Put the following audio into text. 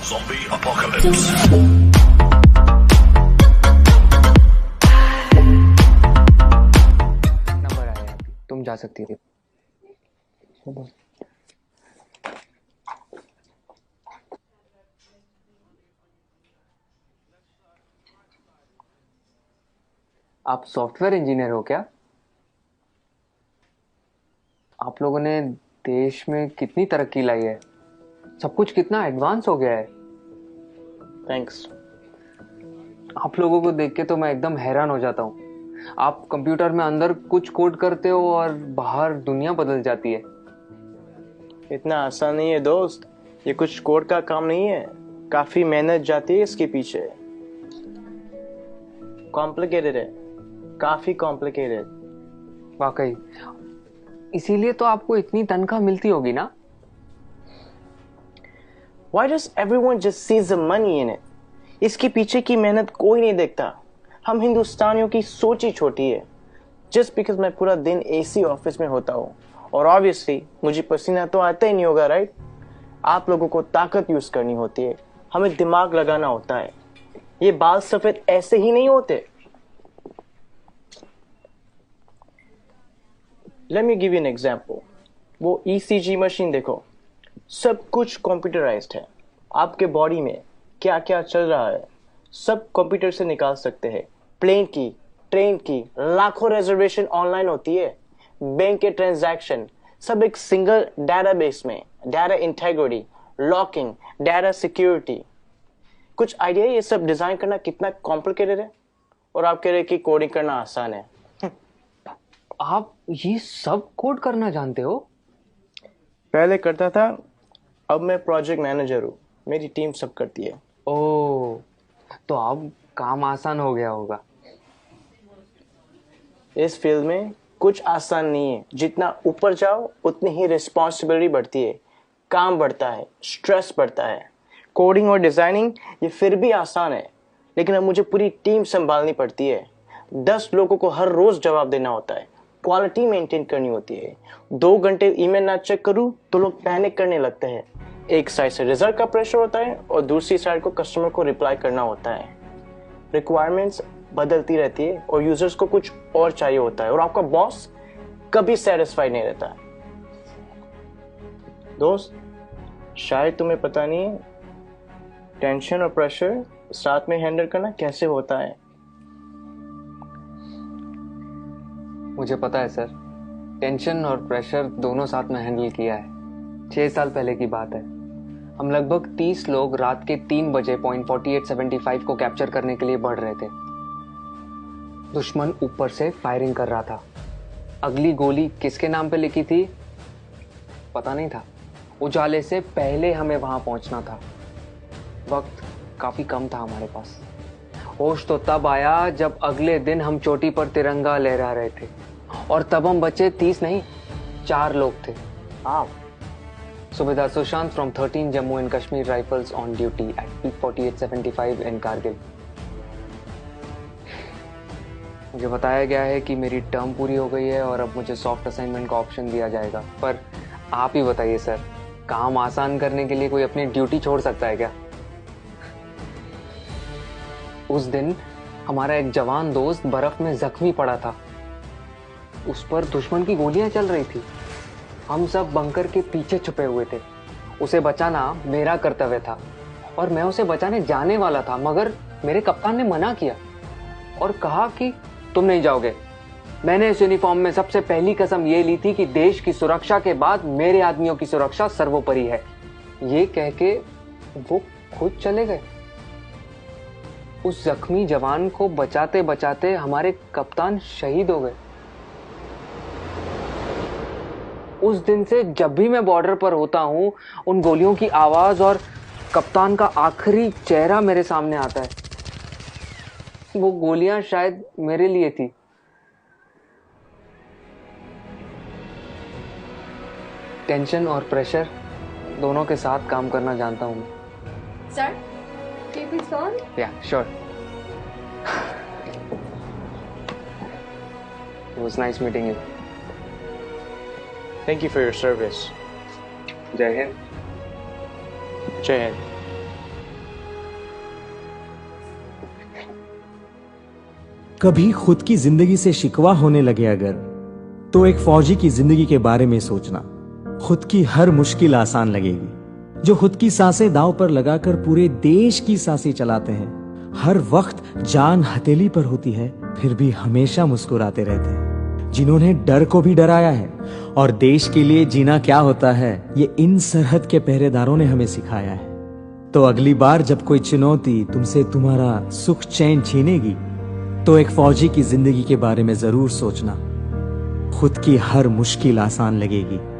Zombie apocalypse. Number आया अभी, तुम जा सकती थी। आप सॉफ्टवेयर इंजीनियर हो क्या? आप लोगों ने देश में कितनी तरक्की लाई है, सब कुछ कितना एडवांस हो गया है। थैंक्स। आप लोगों को देख के तो मैं एकदम हैरान हो जाता हूँ। आप कंप्यूटर में अंदर कुछ कोड करते हो और बाहर दुनिया बदल जाती है। इतना आसान नहीं है दोस्त, ये कुछ कोड का काम नहीं है, काफी मेहनत जाती है इसके पीछे। कॉम्प्लिकेटेड है, काफी कॉम्प्लिकेटेड। वाकई, इसीलिए तो आपको इतनी तनख्वाह मिलती होगी ना? Why does everyone just sees the money in it? इसके पीछे की मेहनत कोई नहीं देखता। हम हिंदुस्तानियों की सोच ही छोटी है। Just because मैं पूरा दिन एसी ऑफिस में होता हूँ और ऑब्वियसली मुझे पसीना तो आता ही नहीं होगा, राइट? आप लोगों को ताकत यूज करनी होती है, हमें दिमाग लगाना होता है। ये बाल सफेद ऐसे ही नहीं होते। Let me give you an example. वो ECG मशीन देखो, सब कुछ कंप्यूटराइज्ड है। आपके बॉडी में क्या क्या चल रहा है सब कंप्यूटर से निकाल सकते हैं। प्लेन की, ट्रेन की, लाखों रिजर्वेशन ऑनलाइन होती है। बैंक के ट्रांजैक्शन सब एक सिंगल डेटाबेस में। Data integrity, locking, data security. कुछ आइडिया ये सब डिजाइन करना कितना कॉम्प्लिकेटेड है? और आप कह रहे कि कोडिंग करना आसान है। आप ये सब कोड करना जानते हो? पहले करता था, अब मैं प्रोजेक्ट मैनेजर हूँ, मेरी टीम सब करती है। ओह, तो अब काम आसान हो गया होगा। इस फील्ड में कुछ आसान नहीं है, जितना ऊपर जाओ उतनी ही रिस्पॉन्सिबिलिटी बढ़ती है, काम बढ़ता है, स्ट्रेस बढ़ता है। कोडिंग और डिजाइनिंग ये फिर भी आसान है, लेकिन अब मुझे पूरी टीम संभालनी पड़ती है। 10 लोगों को हर रोज जवाब देना होता है, क्वालिटी मेंटेन करनी होती है। 2 घंटे ईमेल ना चेक करूं तो लोग पैनिक करने लगते हैं। एक साइड से रिजल्ट का प्रेशर होता है और दूसरी साइड को कस्टमर को रिप्लाई करना होता है। रिक्वायरमेंट्स बदलती रहती है और यूजर्स को कुछ और चाहिए होता है, और आपका बॉस कभी सेटिस्फाइड नहीं रहता है। दोस्त, शायद तुम्हें पता नहीं है टेंशन और प्रेशर साथ में हैंडल करना कैसे होता है। मुझे पता है सर, टेंशन और प्रेशर दोनों साथ में हैंडल किया है। 6 साल पहले की बात है। हम लगभग 30 लोग रात के 3 बजे पॉइंट 4875 को कैप्चर करने के लिए बढ़ रहे थे। दुश्मन ऊपर से फायरिंग कर रहा था। अगली गोली किसके नाम पे लिखी थी पता नहीं था। उजाले से पहले हमें वहां पहुंचना था। वक्त काफी कम था हमारे पास। होश तो तब आया जब अगले दिन हम चोटी पर तिरंगा लहरा रहे थे, और तब हम बचे 30 नहीं, 4 लोग थे। आप Subedar Sushant from 13 Jammu and Kashmir Rifles on duty at peak 4875 in Kargil. मुझे बताया गया है कि मेरी टर्म पूरी हो गई है और अब मुझे सॉफ्ट असाइनमेंट का ऑप्शन दिया जाएगा। पर आप ही बताइए सर, काम आसान करने के लिए कोई अपनी ड्यूटी छोड़ सकता है क्या? उस दिन हमारा एक जवान दोस्त बर्फ में जख्मी पड़ा था। उस पर दुश्मन की गोलियां चल रही थी। हम सब बंकर के पीछे छुपे हुए थे। उसे बचाना मेरा कर्तव्य था और मैं उसे बचाने जाने वाला था, मगर मेरे कप्तान ने मना किया और कहा कि तुम नहीं जाओगे। मैंने इस यूनिफॉर्म में सबसे पहली कसम ये ली थी कि देश की सुरक्षा के बाद मेरे आदमियों की सुरक्षा सर्वोपरि है। ये कह के वो खुद चले गए। उस जख्मी जवान को बचाते बचाते हमारे कप्तान शहीद हो गए। उस दिन से जब भी मैं बॉर्डर पर होता हूं, उन गोलियों की आवाज और कप्तान का आखिरी चेहरा मेरे सामने आता है। वो गोलियां शायद मेरे लिए थी। टेंशन और प्रेशर दोनों के साथ काम करना जानता हूं मैं। Sir, can you please go on? Yeah, sure. It was nice meeting you. Thank you for your service. जय हिंद। जय हिंद। कभी खुद की जिंदगी से शिकवा होने लगे अगर, तो एक फौजी की जिंदगी के बारे में सोचना। खुद की हर मुश्किल आसान लगेगी। जो खुद की सांसें दांव पर लगाकर पूरे देश की सांसें चलाते हैं, हर वक्त जान हथेली पर होती है, फिर भी हमेशा मुस्कुराते रहते हैं। जिन्होंने डर को भी डराया है और देश के लिए जीना क्या होता है, ये इन सरहद के पहरेदारों ने हमें सिखाया है। तो अगली बार जब कोई चुनौती तुमसे तुम्हारा सुख चैन छीनेगी, तो एक फौजी की जिंदगी के बारे में जरूर सोचना। खुद की हर मुश्किल आसान लगेगी।